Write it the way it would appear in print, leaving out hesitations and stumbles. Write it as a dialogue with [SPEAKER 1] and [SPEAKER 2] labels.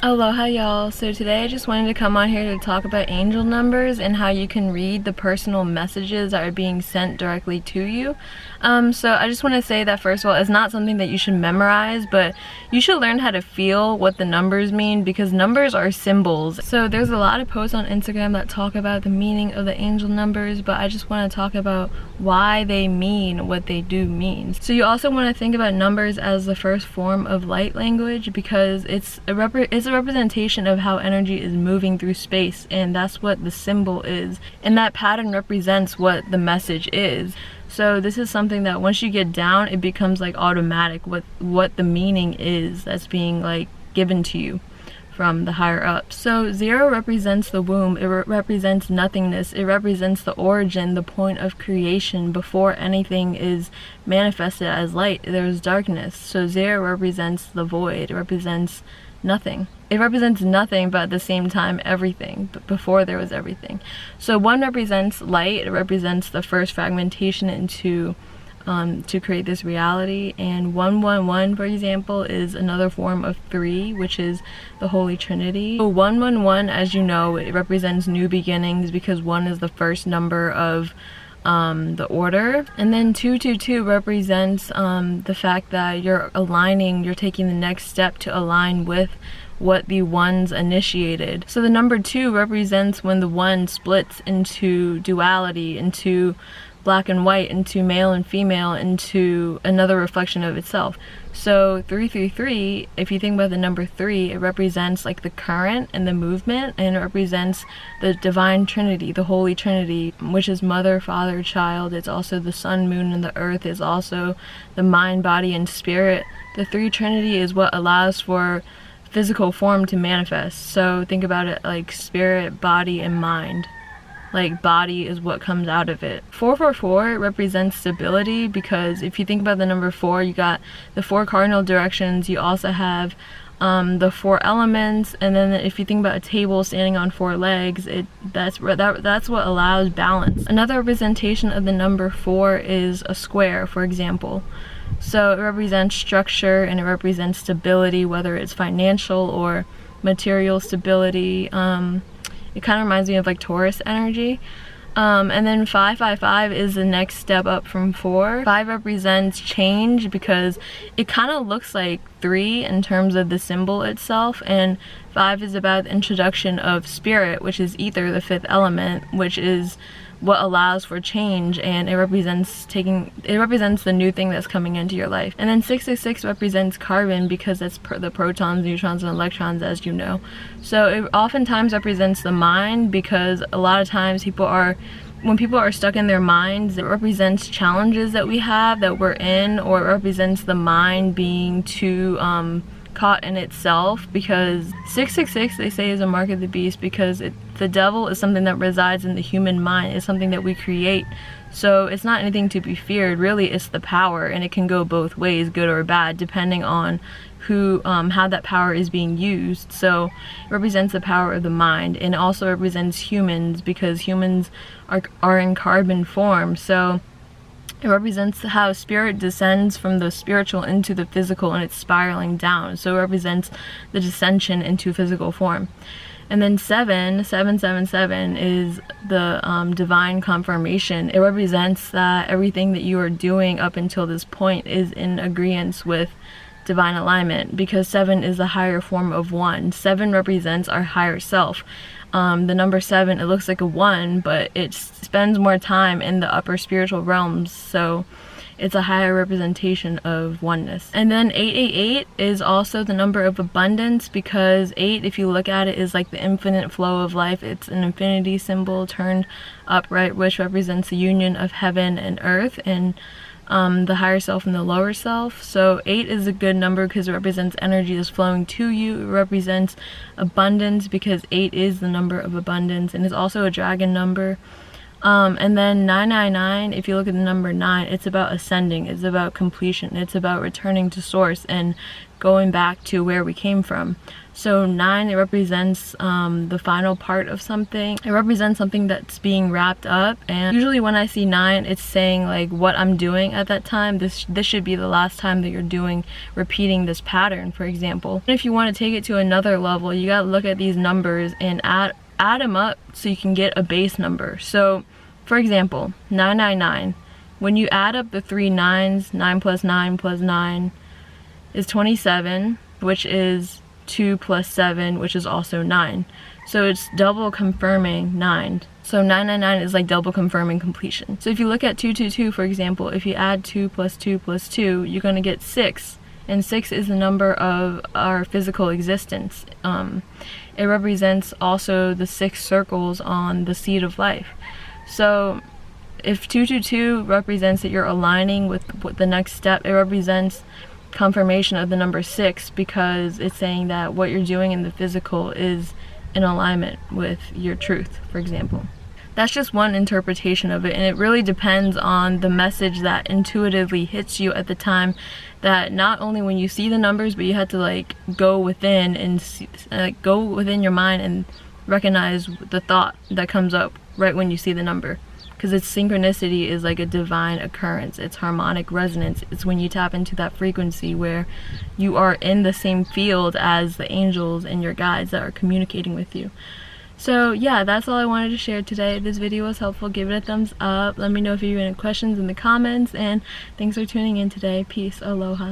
[SPEAKER 1] Aloha y'all. So today I just wanted to come on here to talk about angel numbers and how you can read the personal messages that are being sent directly to you. So I just want to say that first of all, it's not something that you should memorize, but you should learn how to feel what the numbers mean, because numbers are symbols. So there's a lot of posts on Instagram that talk about the meaning of the angel numbers, but I just want to talk about why they mean what they do mean. So you also want to think about numbers as the first form of light language, because it's a representation of how energy is moving through space, and that's what the symbol is, and that pattern represents what the message is. So this is something that once you get down, it becomes like automatic what the meaning is that's being like given to you from the higher up. So 0 represents the womb. It represents nothingness. It represents the origin, the point of creation. Before anything is manifested as light, there's darkness. So 0 represents the void. It represents nothing. It represents nothing, but at the same time everything, but before there was everything. So 1 represents light. It represents the first fragmentation into to create this reality. And 111, for example, is another form of 3, which is the Holy Trinity. So 111, as you know, it represents new beginnings, because 1 is the first number of the order. And then 222 represents the fact that you're aligning, you're taking the next step to align with what the ones initiated. So the number 2 represents when the 1 splits into duality, into black and white, into male and female, into another reflection of itself. So 333, if you think about the number 3, it represents like the current and the movement, and it represents the divine trinity, the Holy Trinity, which is mother, father, child. It's also the sun, moon, and the earth. It's also the mind, body, and spirit. The 3 Trinity is what allows for physical form to manifest. So think about it like spirit, body, and mind. Like body is what comes out of it. 444 represents stability, because if you think about the number 4, you got the 4 cardinal directions. You also have the 4 elements, and then if you think about a table standing on 4 legs, that's what allows balance. Another representation of the number 4 is a square, for example. So it represents structure, and it represents stability, whether it's financial or material stability. It kind of reminds me of like Taurus energy. And then 555 is the next step up from 4. 5 represents change, because it kind of looks like 3 in terms of the symbol itself, and 5 is about the introduction of spirit, which is ether, the 5th element, which is what allows for change, and it represents the new thing that's coming into your life. And then 666 represents carbon, because that's the protons, neutrons, and electrons, as you know. So it oftentimes represents the mind, because a lot of times when people are stuck in their minds, it represents challenges that we have, that we're in, or it represents the mind being too caught in itself, because 666, they say, is a mark of the beast, because the devil is something that resides in the human mind. It's something that we create. So it's not anything to be feared. Really, it's the power, and it can go both ways, good or bad, depending on how that power is being used. So it represents the power of the mind, and it also represents humans, because humans are in carbon form. So it represents how spirit descends from the spiritual into the physical, and it's spiraling down. So it represents the descension into physical form. And then 777 is the divine confirmation. It represents that everything that you are doing up until this point is in agreement with divine alignment, because 7 is the higher form of 1. 7 represents our higher self. The number 7, it looks like a 1, but it spends more time in the upper spiritual realms, so it's a higher representation of oneness. And then 888 is also the number of abundance, because 8, if you look at it, is like the infinite flow of life. It's an infinity symbol turned upright, which represents the union of heaven and earth, and the higher self and the lower self. So 8 is a good number, because it represents energy that's flowing to you. It represents abundance, because 8 is the number of abundance, and it's also a dragon number. And then 999, if you look at the number 9, it's about ascending, it's about completion, it's about returning to source and going back to where we came from. So 9, it represents the final part of something. It represents something that's being wrapped up, and usually when I see 9, it's saying like what I'm doing at that time. This should be the last time that you're repeating this pattern, for example. And if you want to take it to another level, you gotta look at these numbers and add them up so you can get a base number. So for example, 999, when you add up the 3 9s, 9 plus 9 plus 9 is 27, which is 2 plus 7, which is also 9. So it's double confirming 9. So 999 is like double confirming completion. So if you look at 222, for example, if you add 2 plus 2 plus 2, you're going to get 6. And 6 is the number of our physical existence. It represents also the 6 circles on the seed of life. So if 222 represents that you're aligning with the next step, it represents confirmation of the number 6, because it's saying that what you're doing in the physical is in alignment with your truth, for example. That's just one interpretation of it, and it really depends on the message that intuitively hits you at the time. That not only when you see the numbers, but you have to like go within and go within your mind and recognize the thought that comes up right when you see the number. Because its synchronicity is like a divine occurrence. It's harmonic resonance. It's when you tap into that frequency where you are in the same field as the angels and your guides that are communicating with you. So yeah, that's all I wanted to share today. If this video was helpful, give it a thumbs up. Let me know if you have any questions in the comments, and thanks for tuning in today. Peace. Aloha.